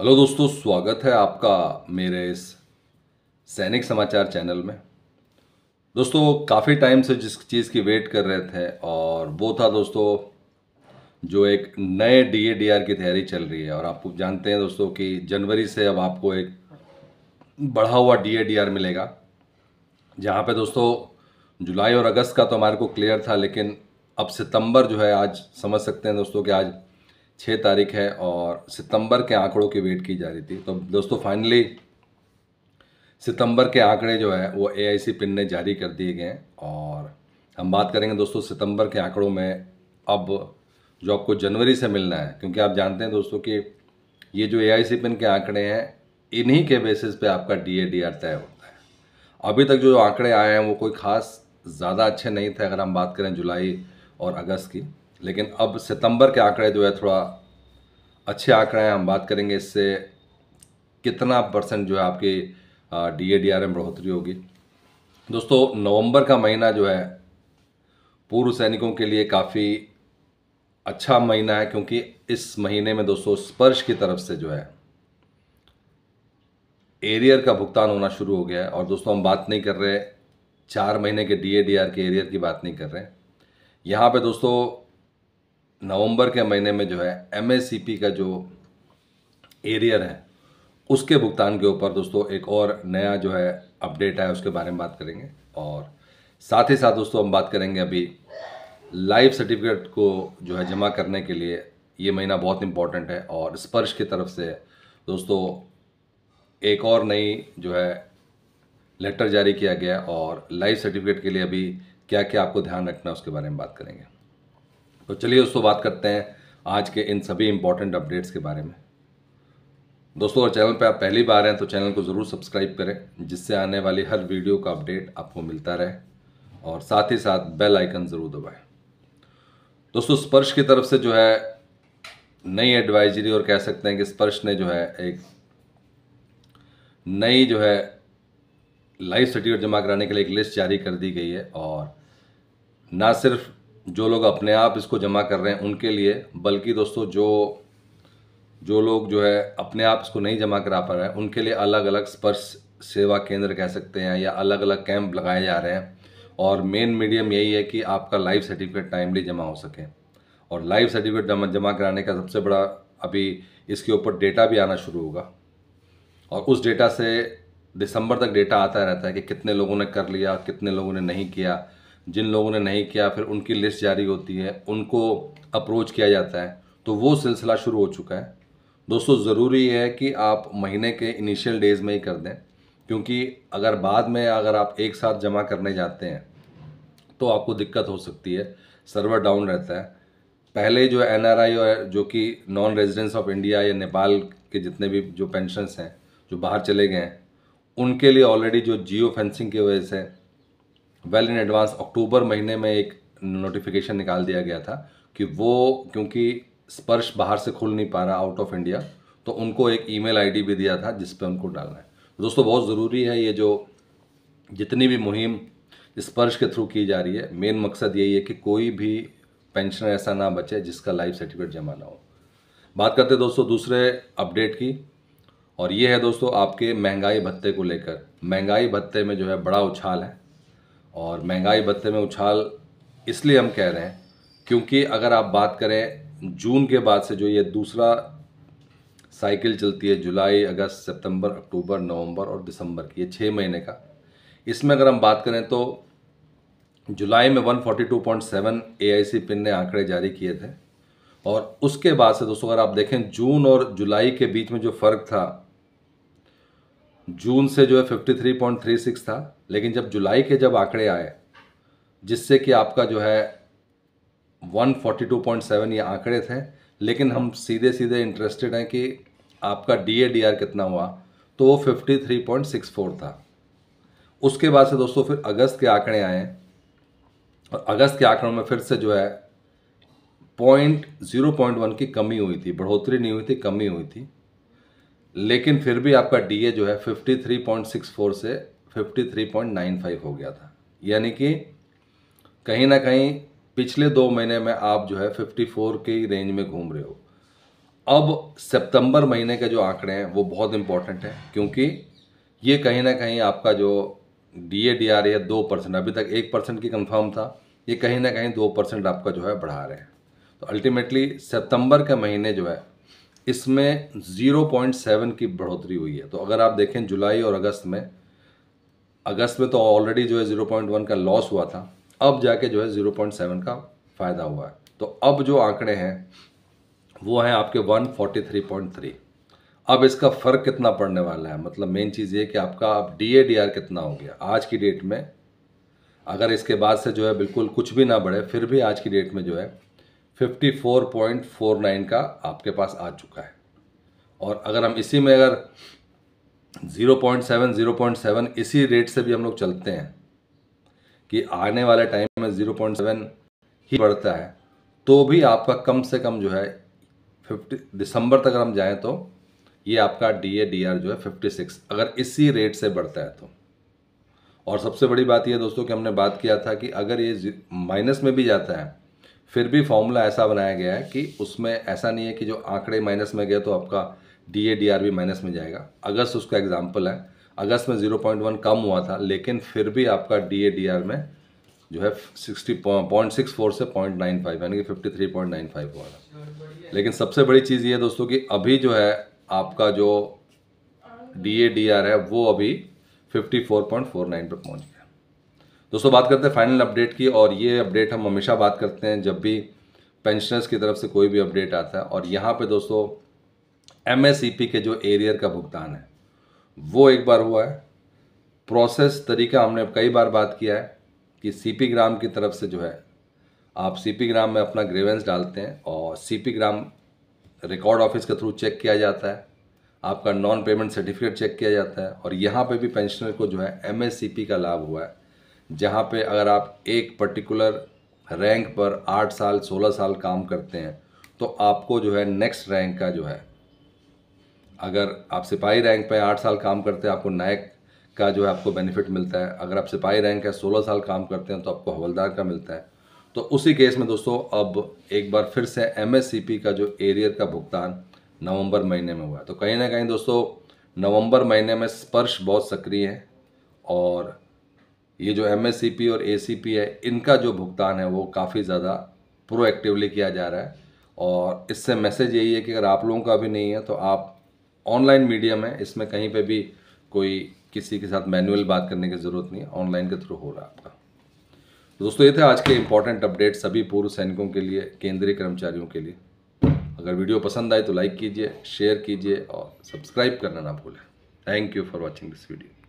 Hello दोस्तों, स्वागत है आपका मेरे इस सैनिक समाचार चैनल में। दोस्तों, काफ़ी टाइम से जिस चीज़ की वेट कर रहे थे और वो था दोस्तों जो एक नए डीएडीआर की तैयारी चल रही है। और आपको जानते हैं दोस्तों कि जनवरी से अब आपको एक बढ़ा हुआ डीएडीआर मिलेगा, जहाँ पे दोस्तों जुलाई और अगस्त का तो हमारे को क्लियर था, लेकिन अब सितंबर जो है, आज समझ सकते हैं दोस्तों कि आज 6 तारीख है और सितंबर के आंकड़ों की वेट की जा रही थी। तो दोस्तों फाइनली सितंबर के आंकड़े जो है वो एआईसी पिन ने जारी कर दिए गए हैं। और हम बात करेंगे दोस्तों सितंबर के आंकड़ों में, अब जो आपको जनवरी से मिलना है, क्योंकि आप जानते हैं दोस्तों कि ये जो एआईसी पिन के आंकड़े हैं, इन्हीं के बेसिस पे आपका डीएडीआर तय होता है। अभी तक जो आंकड़े आए हैं वो कोई खास ज़्यादा अच्छे नहीं थे अगर हम बात करें जुलाई और अगस्त की, लेकिन अब सितंबर के आंकड़े जो है थोड़ा अच्छे आंकड़े हैं। हम बात करेंगे इससे कितना परसेंट जो है आपकी डीएडीआर में बढ़ोतरी होगी। दोस्तों, नवंबर का महीना जो है पूर्व सैनिकों के लिए काफ़ी अच्छा महीना है, क्योंकि इस महीने में दोस्तों स्पर्श की तरफ से जो है एरियर का भुगतान होना शुरू हो गया है। और दोस्तों हम बात नहीं कर रहे 4 महीने के डीएडीआर के एरियर की बात नहीं कर रहे। यहाँ पे दोस्तों नवंबर के महीने में जो है एमएससीपी का जो एरियर है उसके भुगतान के ऊपर दोस्तों एक और नया जो है अपडेट है, उसके बारे में बात करेंगे। और साथ ही साथ दोस्तों हम बात करेंगे अभी लाइफ सर्टिफिकेट को जो है जमा करने के लिए ये महीना बहुत इंपॉर्टेंट है। और स्पर्श की तरफ से दोस्तों एक और नई जो है लेटर जारी किया गया, और लाइफ सर्टिफिकेट के लिए अभी क्या क्या आपको ध्यान रखना है उसके बारे में बात करेंगे। तो चलिए दोस्तों बात करते हैं आज के इन सभी इंपॉर्टेंट अपडेट्स के बारे में। दोस्तों, अगर चैनल पे आप पहली बार हैं तो चैनल को ज़रूर सब्सक्राइब करें, जिससे आने वाली हर वीडियो का अपडेट आपको मिलता रहे, और साथ ही साथ बेल आइकन ज़रूर दबाएं। दोस्तों, स्पर्श की तरफ से जो है नई एडवाइजरी, और कह सकते हैं कि स्पर्श ने जो है एक नई जो है लाइफ सर्टिफिकेट जमा कराने के लिए एक लिस्ट जारी कर दी गई है। और ना सिर्फ जो लोग अपने आप इसको जमा कर रहे हैं उनके लिए, बल्कि दोस्तों जो लोग जो है अपने आप इसको नहीं जमा करा पा रहे हैं उनके लिए अलग अलग स्पर्श सेवा केंद्र कह सकते हैं, या अलग अलग कैंप लगाए जा रहे हैं। और मेन मीडियम यही है कि आपका लाइफ सर्टिफिकेट टाइमली जमा हो सके। और लाइफ सर्टिफिकेट जमा कराने का सबसे बड़ा, अभी इसके ऊपर डेटा भी आना शुरू होगा, और उस डेटा से दिसंबर तक डेटा आता रहता है कि कितने लोगों ने कर लिया, कितने लोगों ने नहीं किया। जिन लोगों ने नहीं किया फिर उनकी लिस्ट जारी होती है, उनको अप्रोच किया जाता है। तो वो सिलसिला शुरू हो चुका है। दोस्तों, ज़रूरी है कि आप महीने के इनिशियल डेज़ में ही कर दें, क्योंकि अगर बाद में अगर आप एक साथ जमा करने जाते हैं तो आपको दिक्कत हो सकती है, सर्वर डाउन रहता है। पहले जो एनआरआई और जो कि नॉन रेजिडेंट्स ऑफ इंडिया या नेपाल के जितने भी जो पेंशनर्स हैं जो बाहर चले गए हैं, उनके लिए ऑलरेडी जो जियो फेंसिंग की वजह से वेल इन एडवांस अक्टूबर महीने में एक नोटिफिकेशन निकाल दिया गया था कि वो, क्योंकि स्पर्श बाहर से खुल नहीं पा रहा आउट ऑफ इंडिया, तो उनको एक ईमेल आईडी भी दिया था जिस पे उनको डालना है। दोस्तों, बहुत ज़रूरी है ये जो जितनी भी मुहिम स्पर्श के थ्रू की जा रही है, मेन मकसद यही है कि कोई भी पेंशनर ऐसा ना बचे जिसका लाइफ सर्टिफिकेट जमा ना हो। बात करते हैं दोस्तों दूसरे अपडेट की, और ये है दोस्तों आपके महंगाई भत्ते को लेकर। महंगाई भत्ते में जो है बड़ा उछाल है, और महंगाई भत्ते में उछाल इसलिए हम कह रहे हैं क्योंकि अगर आप बात करें जून के बाद से जो ये दूसरा साइकिल चलती है, जुलाई, अगस्त, सितंबर, अक्टूबर, नवंबर और दिसंबर की, ये 6 महीने का, इसमें अगर हम बात करें तो जुलाई में 142.7 एआईसी पिन ने आंकड़े जारी किए थे। और उसके बाद से दोस्तों अगर आप देखें जून और जुलाई के बीच में जो फ़र्क था, जून से जो है 53.36 था, लेकिन जब जुलाई के जब आंकड़े आए, जिससे कि आपका जो है 142.7 ये आंकड़े थे, लेकिन हम सीधे सीधे इंटरेस्टेड हैं कि आपका डीएडीआर कितना हुआ, तो वो 53.64 था। उसके बाद से दोस्तों फिर अगस्त के आंकड़े आए, और अगस्त के आंकड़ों में फिर से जो है 0.1 की कमी हुई थी, बढ़ोतरी नहीं हुई थी, कमी हुई थी। लेकिन फिर भी आपका डीए जो है 53.64 से 53.95 हो गया था। यानी कि कहीं ना कहीं पिछले 2 महीने में आप जो है 54 के रेंज में घूम रहे हो। अब सितंबर महीने के जो आंकड़े हैं वो बहुत इंपॉर्टेंट हैं, क्योंकि ये कहीं ना कहीं आपका जो DADR है 2%, अभी तक 1% की कंफर्म था, ये कहीं ना कहीं 2% आपका जो है बढ़ा रहे हैं। तो अल्टीमेटली सितंबर के महीने जो है इसमें 0.7 की बढ़ोतरी हुई है। तो अगर आप देखें जुलाई और अगस्त में तो ऑलरेडी जो है 0.1 का लॉस हुआ था, अब जाके जो है 0.7 का फ़ायदा हुआ है। तो अब जो आंकड़े हैं वो हैं आपके 143.3। अब इसका फ़र्क कितना पड़ने वाला है, मतलब मेन चीज़ ये कि आपका अब DADR कितना हो गया आज की डेट में। अगर इसके बाद से जो है बिल्कुल कुछ भी ना बढ़े, फिर भी आज की डेट में जो है 54.49 का आपके पास आ चुका है। और अगर हम इसी में अगर 0.7 इसी रेट से भी हम लोग चलते हैं कि आने वाले टाइम में 0.7 ही बढ़ता है, तो भी आपका कम से कम जो है 50 दिसंबर तक अगर हम जाएं तो ये आपका DADR जो है 56, अगर इसी रेट से बढ़ता है तो। और सबसे बड़ी बात ये दोस्तों कि हमने बात किया था कि अगर ये माइनस में भी जाता है, फिर भी फॉर्मूला ऐसा बनाया गया है कि उसमें ऐसा नहीं है कि जो आंकड़े माइनस में गए तो आपका DADR भी माइनस में जाएगा। अगस्त उसका एग्जाम्पल है, अगस्त में 0.1 कम हुआ था, लेकिन फिर भी आपका DADR में जो है 60.64 से 0.95 यानी कि 53.95 हुआ था। लेकिन सबसे बड़ी चीज़ ये दोस्तों कि अभी जो है आपका जो DADR है वो अभी 54.49 पे पहुंच गया। दोस्तों बात करते हैं फाइनल अपडेट की, और ये अपडेट हम हमेशा बात करते हैं जब भी पेंशनर्स की तरफ से कोई भी अपडेट आता है। और यहाँ पे दोस्तों MSEP के जो एरियर का भुगतान है वो एक बार हुआ है। प्रोसेस तरीका हमने कई बार बात किया है कि CP ग्राम की तरफ से जो है आप CP ग्राम में अपना ग्रीवेंस डालते हैं और CP ग्राम रिकॉर्ड ऑफिस के थ्रू चेक किया जाता है, आपका नॉन पेमेंट सर्टिफिकेट चेक किया जाता है। और यहाँ पे भी पेंशनर को जो है MSEP का लाभ हुआ है, जहाँ पे अगर आप एक पर्टिकुलर रैंक पर 8 साल 16 साल काम करते हैं तो आपको जो है नेक्स्ट रैंक का जो है, अगर आप सिपाही रैंक पे 8 साल काम करते हैं आपको नायक का जो है आपको बेनिफिट मिलता है, अगर आप सिपाही रैंक है 16 साल काम करते हैं तो आपको हवलदार का मिलता है। तो उसी केस में दोस्तों अब एक बार फिर से MSEP का जो एरियर का भुगतान नवंबर महीने में हुआ है। तो कहीं ना कहीं दोस्तों नवंबर महीने में स्पर्श बहुत सक्रिय है, और ये जो MSEP और ACP है इनका जो भुगतान है वो काफ़ी ज़्यादा प्रोएक्टिवली किया जा रहा है। और इससे मैसेज यही है कि अगर आप लोगों का भी नहीं है तो आप ऑनलाइन मीडियम है, इसमें कहीं पे भी कोई किसी के साथ मैनुअल बात करने की ज़रूरत नहीं है, ऑनलाइन के थ्रू हो रहा है आपका। तो दोस्तों ये थे आज के इंपॉर्टेंट अपडेट सभी पूर्व सैनिकों के लिए, केंद्रीय कर्मचारियों के लिए। अगर वीडियो पसंद आए तो लाइक कीजिए, शेयर कीजिए और सब्सक्राइब करना ना भूलें। Thank you for watching this video.